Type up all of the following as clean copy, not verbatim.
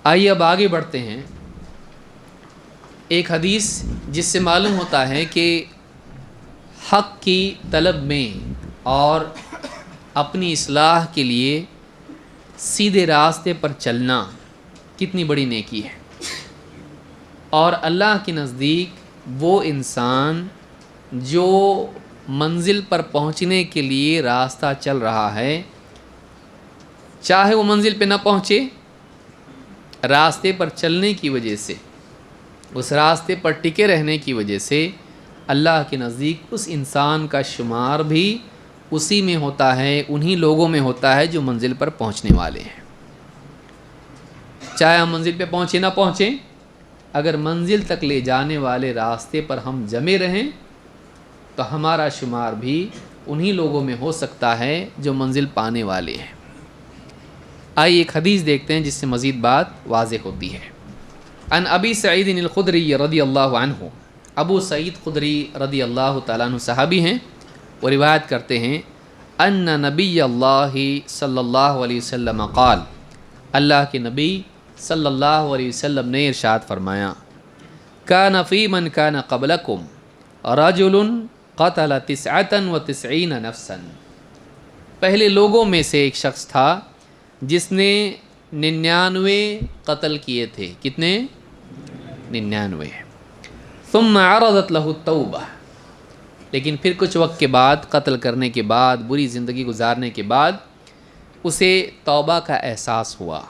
آئیے اب آگے بڑھتے ہیں. ایک حدیث جس سے معلوم ہوتا ہے کہ حق کی طلب میں اور اپنی اصلاح کے لیے سیدھے راستے پر چلنا کتنی بڑی نیکی ہے، اور اللہ کے نزدیک وہ انسان جو منزل پر پہنچنے کے لیے راستہ چل رہا ہے، چاہے وہ منزل پہ نہ پہنچے، راستے پر چلنے کی وجہ سے، اس راستے پر ٹکے رہنے کی وجہ سے اللہ کے نزدیک اس انسان کا شمار بھی اسی میں ہوتا ہے، انہی لوگوں میں ہوتا ہے جو منزل پر پہنچنے والے ہیں. چاہے ہم منزل پہ پہنچے نہ پہنچیں، اگر منزل تک لے جانے والے راستے پر ہم جمے رہیں تو ہمارا شمار بھی انہی لوگوں میں ہو سکتا ہے جو منزل پانے والے ہیں. آئیے ایک حدیث دیکھتے ہیں جس سے مزید بات واضح ہوتی ہے. عن ابی سعید الخدری رضی اللہ عنہ، ابو سعید خدری رضی اللہ تعالیٰ عنہ صحابی ہیں، وہ روایت کرتے ہیں ان نبی اللہ صلی اللہ علیہ وسلم قال، اللہ کے نبی صلی اللہ علیہ وسلم نے ارشاد فرمایا، کان فی من کان قبلکم رجل قتل 99 نفسا، پہلے لوگوں میں سے ایک شخص تھا جس نے 99 قتل کیے تھے. کتنے؟ 99. ثم عرضت له التوبہ، لیکن پھر کچھ وقت کے بعد، قتل کرنے کے بعد، بری زندگی گزارنے کے بعد اسے توبہ کا احساس ہوا.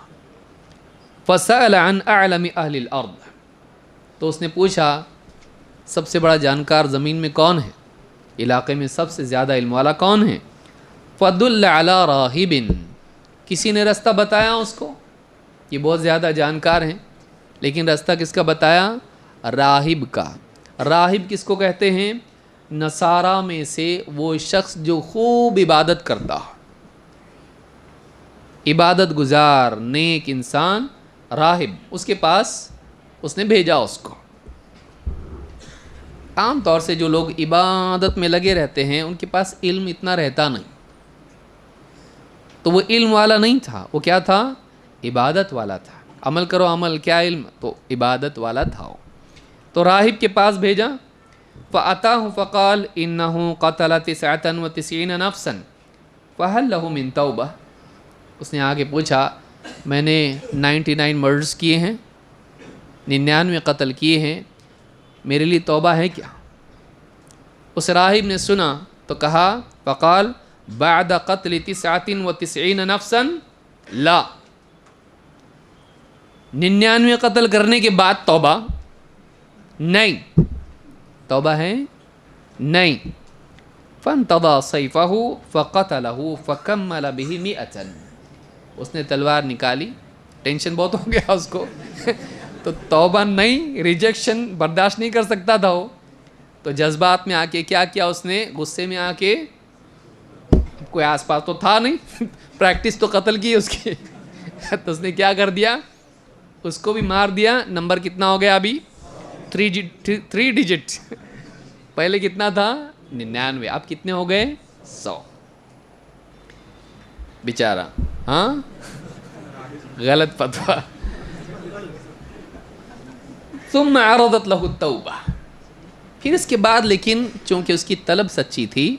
فسأل عن اعلم اہل الارض، تو اس نے پوچھا سب سے بڑا جانکار زمین میں کون ہے، علاقے میں سب سے زیادہ علم والا کون ہے. فدل علی راہب، کسی نے رستہ بتایا اس کو، یہ بہت زیادہ جانکار ہیں، لیکن رستہ کس کا بتایا؟ راہب کا. راہب کس کو کہتے ہیں؟ نصارہ میں سے وہ شخص جو خوب عبادت کرتا ہو، عبادت گزار نیک انسان، راہب. اس کے پاس اس نے بھیجا اس کو. عام طور سے جو لوگ عبادت میں لگے رہتے ہیں ان کے پاس علم اتنا رہتا نہیں، تو وہ علم والا نہیں تھا، وہ کیا تھا؟ عبادت والا تھا. عمل کرو عمل، کیا علم؟ تو عبادت والا تھا وہ. تو راہب کے پاس بھیجا. فَأَتَاهُ فَقَالَ إِنَّهُ قَتَلَ 99 نَفْسًا فَهَلْ لَهُ مِن تَوْبَةٍ، اس نے آگے پوچھا میں نے 99 مرڈرز کیے ہیں، 99 قتل کیے ہیں، میرے لیے توبہ ہے کیا؟ اس راہب نے سنا تو کہا، فقال بعد قتل 99 نفسا لا، 99 قتل کرنے کے بعد توبہ نہیں، توبہ ہے نہیں. فانتضى سیفہ فقتلہ فکمل بہ 100، اس نے تلوار نکالی، ٹینشن بہت ہو گیا اس کو تو توبہ نہیں، ریجیکشن برداشت نہیں کر سکتا تھا وہ، تو جذبات میں آ کے کیا کیا اس نے؟ غصے میں آ کے، کوئی آس پاس تو تھا نہیں پریکٹس تو قتل کی اس کی تو اس نے کیا کر دیا؟ اس کو بھی مار دیا. نمبر کتنا ہو گیا ابھی؟ 3 ڈیجٹ. پہلے کتنا تھا؟ 99. اب کتنے ہو گئے؟ 100. بیچارہ، ہاں غلط فتویٰ. ثم عرضت له التوبہ، پھر اس کے بعد لیکن چونکہ اس کی طلب سچی تھی،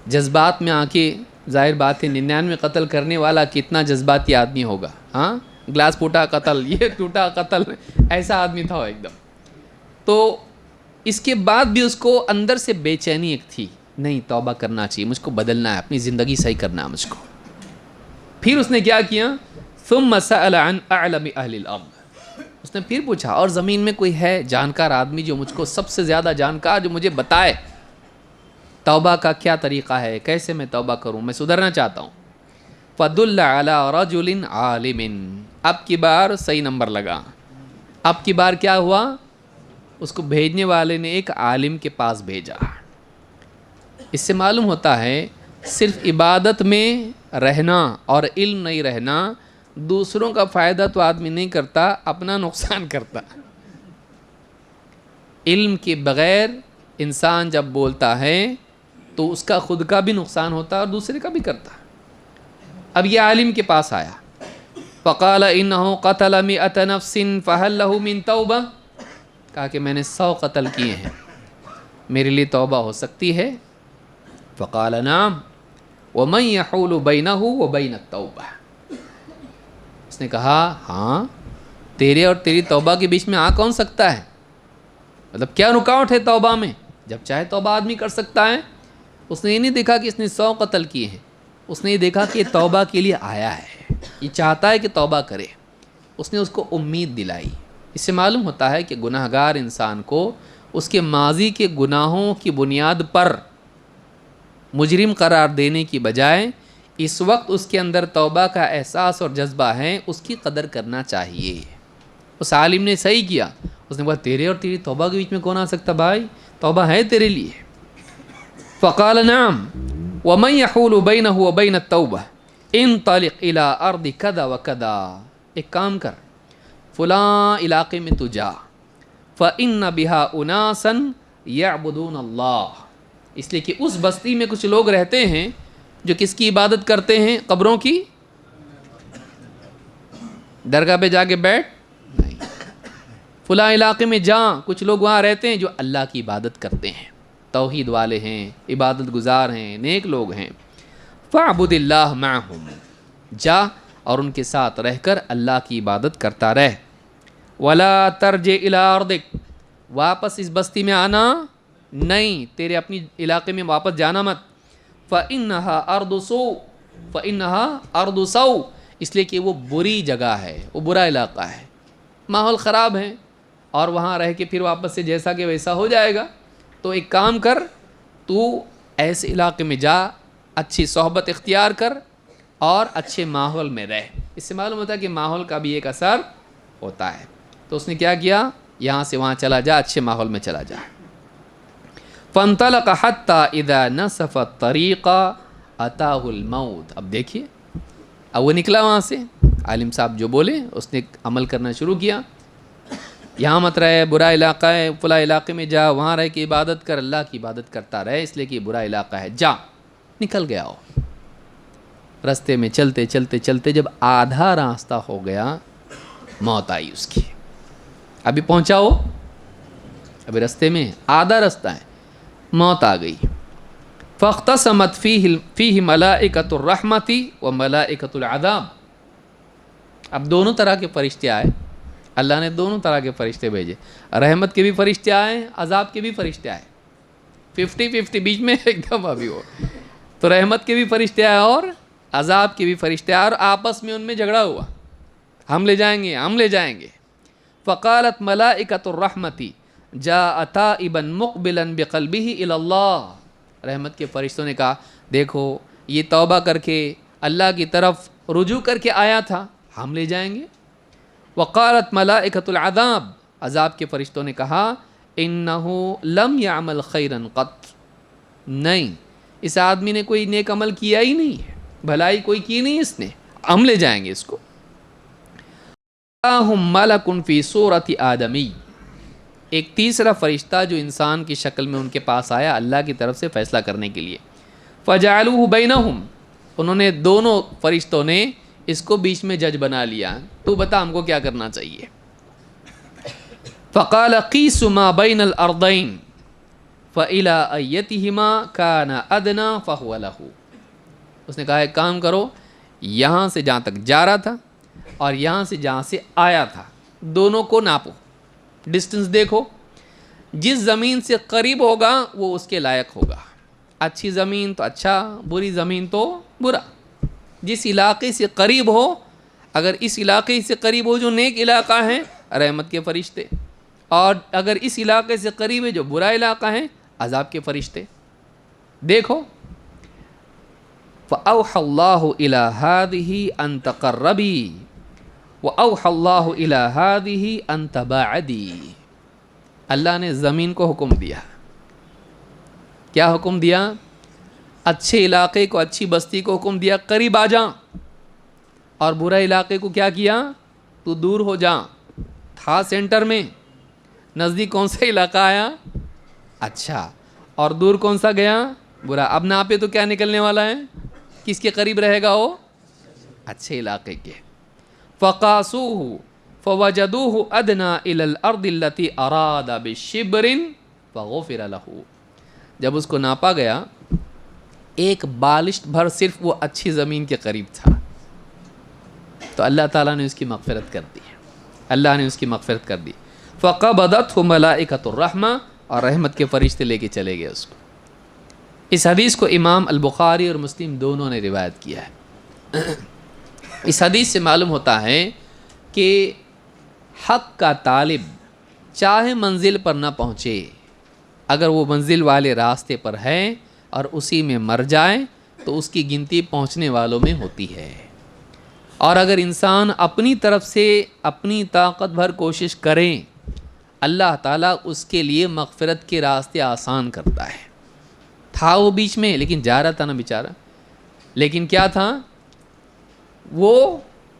جذبات میں آ کے، ظاہر بات ہے 99 قتل کرنے والا کتنا جذباتی آدمی ہوگا، ہاں گلاس پھوٹا قتل، یہ ٹوٹا قتل، ایسا آدمی تھا وہ ایک دم. تو اس کے بعد بھی اس کو اندر سے بے چینی ایک تھی، نہیں توبہ کرنا چاہیے، مجھ کو بدلنا ہے، اپنی زندگی صحیح کرنا ہے مجھ کو. پھر اس نے کیا کیا؟ ثم سأل عن اعلم اہل الارض، اس نے پھر پوچھا اور زمین میں کوئی ہے جانکار آدمی جو مجھ کو سب سے زیادہ جانکار، جو مجھے بتائے توبہ کا کیا طریقہ ہے، کیسے میں توبہ کروں، میں سدھرنا چاہتا ہوں. فدل علی رجل عالم، اب کی بار صحیح نمبر لگا. اب کی بار کیا ہوا؟ اس کو بھیجنے والے نے ایک عالم کے پاس بھیجا. اس سے معلوم ہوتا ہے صرف عبادت میں رہنا اور علم نہیں رہنا دوسروں کا فائدہ تو آدمی نہیں کرتا، اپنا نقصان کرتا. علم کے بغیر انسان جب بولتا ہے تو اس کا خود کا بھی نقصان ہوتا ہے اور دوسرے کا بھی کرتا ہے. اب یہ عالم کے پاس آیا، فقال انه قتل 100 نفس فهل له من توبہ، کہا کہ میں نے 100 قتل کیے ہیں، میرے لیے توبہ ہو سکتی ہے؟ فقال نعم ومن يحول بينه وبين التوبہ، اس نے کہا ہاں، تیرے اور تیری توبہ کے بیچ میں آ کون سکتا ہے؟ مطلب کیا رکاوٹ ہے توبہ میں؟ جب چاہے توبہ آدمی کر سکتا ہے۔ اس نے یہ نہیں دیکھا کہ اس نے 100 قتل کیے ہیں، اس نے یہ دیکھا کہ یہ توبہ کے لیے آیا ہے، یہ چاہتا ہے کہ توبہ کرے، اس نے اس کو امید دلائی۔ اس سے معلوم ہوتا ہے کہ گناہ گار انسان کو اس کے ماضی کے گناہوں کی بنیاد پر مجرم قرار دینے کی بجائے اس وقت اس کے اندر توبہ کا احساس اور جذبہ ہے، اس کی قدر کرنا چاہیے۔ اس عالم نے صحیح کیا، اس نے کہا تیرے اور تیری توبہ کے بیچ میں کون آ سکتا بھائی؟ توبہ ہے تیرے لیے۔ فقال نعم ومن يحول بينه وبين التوبہ انطلق الى ارض كذا وكذا، ایک کام کر، فلاں علاقے میں تو جا، فإن بها اناسا يعبدون اللہ، اس لیے کہ اس بستی میں کچھ لوگ رہتے ہیں جو کس کی عبادت کرتے ہیں؟ قبروں کی۔ درگاہ پہ جا کے بیٹھ نہیں، فلاں علاقے میں جا، کچھ لوگ وہاں رہتے ہیں جو اللہ کی عبادت کرتے ہیں، توحید والے ہیں، عبادت گزار ہیں، نیک لوگ ہیں۔ فاعبد اللہ معہم، جا اور ان کے ساتھ رہ کر اللہ کی عبادت کرتا رہ۔ ولا ترجع الی ارضک، واپس اس بستی میں آنا نہیں، تیرے اپنی علاقے میں واپس جانا مت۔ فإنها أرض سوء، فإنها أرض سوء، اس لیے کہ وہ بری جگہ ہے، وہ برا علاقہ ہے، ماحول خراب ہے، اور وہاں رہ کے پھر واپس سے جیسا کہ ویسا ہو جائے گا۔ تو ایک کام کر، تو ایسے علاقے میں جا، اچھی صحبت اختیار کر اور اچھے ماحول میں رہ۔ اس سے معلوم ہوتا ہے کہ ماحول کا بھی ایک اثر ہوتا ہے۔ تو اس نے کیا کیا؟ یہاں سے وہاں چلا جا، اچھے ماحول میں چلا جا۔ فانطلق حتى اذا نصف الطريق اتاه الموت، اب دیکھیے، اب وہ نکلا وہاں سے، عالم صاحب جو بولے اس نے عمل کرنا شروع کیا، یہاں مت رہے، برا علاقہ ہے، فلاں علاقے میں جا، وہاں رہ کے عبادت کر، اللہ کی عبادت کرتا رہے، اس لیے کہ یہ برا علاقہ ہے، جا۔ نکل گیا وہ، رستے میں چلتے چلتے چلتے جب آدھا راستہ ہو گیا، موت آئی اس کی۔ ابھی پہنچا ہو، ابھی رستے میں آدھا رستہ ہے، موت آ گئی۔ فاختصمت فیہ ملائکۃ الرحمۃ و ملائکۃ العذاب، اب دونوں طرح کے فرشتے آئے، اللہ نے دونوں طرح کے فرشتے بھیجے، رحمت کے بھی فرشتے آئے، عذاب کے بھی فرشتے آئے، 50-50 بیچ میں ایک دم ابھی ہو، تو رحمت کے بھی فرشتے آئے اور عذاب کے بھی فرشتے آئے، اور آپس میں ان میں جھگڑا ہوا، ہم لے جائیں گے، ہم لے جائیں گے۔ فقالت ملائکۃ الرحمۃ جاء تائبا مقبلا بقلبہ الی اللہ، رحمت کے فرشتوں نے کہا دیکھو یہ توبہ کر کے اللہ کی طرف رجوع کر کے آیا تھا، ہم لے جائیں گے۔ وقالت ملائکۃ العذاب، عذاب کے فرشتوں نے کہا انہ لم یعمل خیرا قط، نہیں اس آدمی نے کوئی نیک عمل کیا ہی نہیں ہے، بھلائی کوئی کی نہیں اس نے، ہم لے جائیں گے اس کو۔ ملک فی صورت آدمی، ایک تیسرا فرشتہ جو انسان کی شکل میں ان کے پاس آیا اللہ کی طرف سے فیصلہ کرنے کے لیے۔ فجعلوہ بینہم، انہوں نے دونوں فرشتوں نے اس کو بیچ میں جج بنا لیا، تو بتا ہم کو کیا کرنا چاہیے۔ فقال قیس ما بین الارضین فإلی ایتہما کان ادنی فہو لہ، اس نے کہا ایک کام کرو، یہاں سے جہاں تک جا رہا تھا اور یہاں سے جہاں سے آیا تھا، دونوں کو ناپو، ڈسٹنس دیکھو، جس زمین سے قریب ہوگا وہ اس کے لائق ہوگا، اچھی زمین تو اچھا، بری زمین تو برا، جس علاقے سے قریب ہو، اگر اس علاقے سے قریب ہو جو نیک علاقہ ہے، رحمت کے فرشتے، اور اگر اس علاقے سے قریب ہے جو برا علاقہ ہے، عذاب کے فرشتے، دیکھو۔ فَأَوْحَى اللَّهُ إِلَى هَذِهِ أَن تَقَرَّبِي وَأَوْحَى اللَّهُ إِلَى هَذِهِ أَن تَبَاعَدِي، اللہ نے زمین کو حکم دیا، کیا حکم دیا؟ اچھے علاقے کو، اچھی بستی کو حکم دیا قریب آ جا، اور برا علاقے کو کیا کیا؟ تو دور ہو جا، تھا سینٹر میں، نزدیک کون سا علاقہ آیا؟ اچھا، اور دور کون سا گیا؟ برا۔ اب ناپے تو کیا نکلنے والا ہے؟ کس کے قریب رہے گا وہ؟ اچھے علاقے کے۔ فقاسوہ فوجدوہ ادنا الی الارض التی اراد بشبر فغفر لہ، جب اس کو ناپا گیا ایک بالشت بھر صرف وہ اچھی زمین کے قریب تھا، تو اللہ تعالیٰ نے اس کی مغفرت کر دی، اللہ نے اس کی مغفرت کر دی۔ فقبضتہ ملائکۃ الرحمہ، اور رحمت کے فرشتے لے کے چلے گئے اس کو۔ اس حدیث کو امام البخاری اور مسلم دونوں نے روایت کیا ہے۔ اس حدیث سے معلوم ہوتا ہے کہ حق کا طالب چاہے منزل پر نہ پہنچے، اگر وہ منزل والے راستے پر ہے اور اسی میں مر جائے تو اس کی گنتی پہنچنے والوں میں ہوتی ہے، اور اگر انسان اپنی طرف سے اپنی طاقت بھر کوشش کرے، اللہ تعالیٰ اس کے لیے مغفرت کے راستے آسان کرتا ہے۔ تھا وہ بیچ میں لیکن جا رہا تھا نا بیچارہ، لیکن کیا تھا، وہ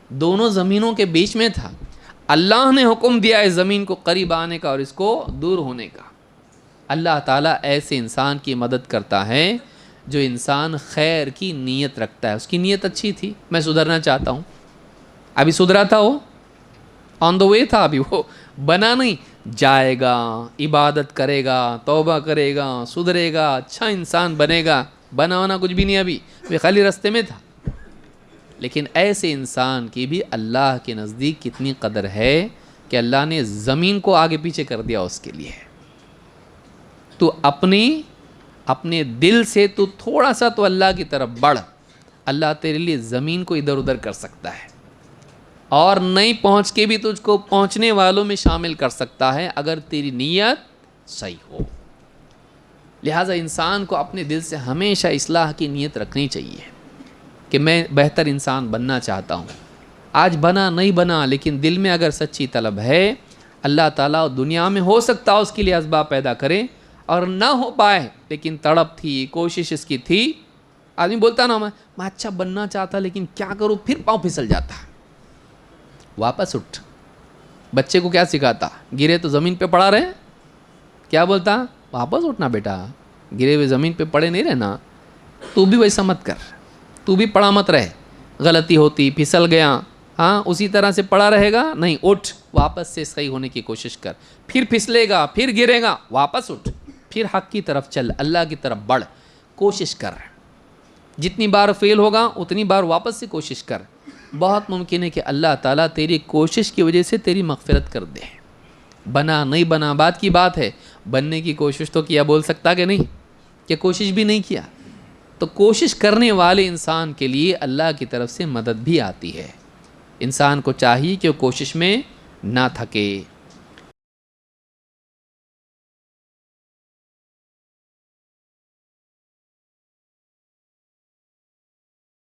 دونوں زمینوں کے بیچ میں تھا، اللہ نے حکم دیا ہے زمین کو قریب آنے کا اور اس کو دور ہونے کا۔ اللہ تعالیٰ ایسے انسان کی مدد کرتا ہے جو انسان خیر کی نیت رکھتا ہے، اس کی نیت اچھی تھی، میں سدھرنا چاہتا ہوں، ابھی سدھرا تھا، وہ آن دا وے تھا، ابھی وہ بنا نہیں، جائے گا، عبادت کرے گا، توبہ کرے گا، سدھرے گا، اچھا انسان بنے گا، بنا ہونا کچھ بھی نہیں، ابھی وہ خالی راستے میں تھا۔ لیکن ایسے انسان کی بھی اللہ کے نزدیک کتنی قدر ہے کہ اللہ نے زمین کو آگے پیچھے کر دیا اس کے لیے۔ تو اپنے دل سے تو تھوڑا سا تو اللہ کی طرف بڑھ، اللہ تیرے لیے زمین کو ادھر ادھر کر سکتا ہے، اور نہیں پہنچ کے بھی تجھ کو پہنچنے والوں میں شامل کر سکتا ہے اگر تیری نیت صحیح ہو۔ لہٰذا انسان کو اپنے دل سے ہمیشہ اصلاح کی نیت رکھنی چاہیے کہ میں بہتر انسان بننا چاہتا ہوں، آج بنا نہیں بنا لیکن دل میں اگر سچی طلب ہے، اللہ تعالیٰ دنیا میں ہو سکتا ہے اس کے لیے اسباب پیدا کرے، اور نہ ہو پائے لیکن تڑپ تھی، کوشش اس کی تھی۔ آدمی بولتا نا میں اچھا بننا چاہتا لیکن کیا کروں، پھر پاؤں پھسل جاتا، واپس اٹھ۔ بچے کو کیا سکھاتا، گرے تو زمین پہ پڑا رہے، کیا بولتا، واپس اٹھنا بیٹا، گرے ہوئے زمین پہ پڑے نہیں رہنا، تو بھی ویسا مت کر، تو بھی پڑا مت رہے، غلطی ہوتی پھسل گیا، ہاں اسی طرح سے پڑا رہے گا، نہیں، اٹھ، واپس سے صحیح ہونے کی کوشش کر، پھر پھسلے گا، پھر گرے گا، واپس اٹھ، پھر حق کی طرف چل، اللہ کی طرف بڑھ، کوشش کر، جتنی بار فیل ہوگا اتنی بار واپس سے کوشش کر، بہت ممکن ہے کہ اللہ تعالیٰ تیری کوشش کی وجہ سے تیری مغفرت کر دے۔ بنا نہیں بنا بات کی بات ہے، بننے کی کوشش تو کیا، بول سکتا کہ نہیں کہ کوشش بھی نہیں کیا، تو کوشش کرنے والے انسان کے لیے اللہ کی طرف سے مدد بھی آتی ہے۔ انسان کو چاہیے کہ وہ کوشش میں نہ تھکے۔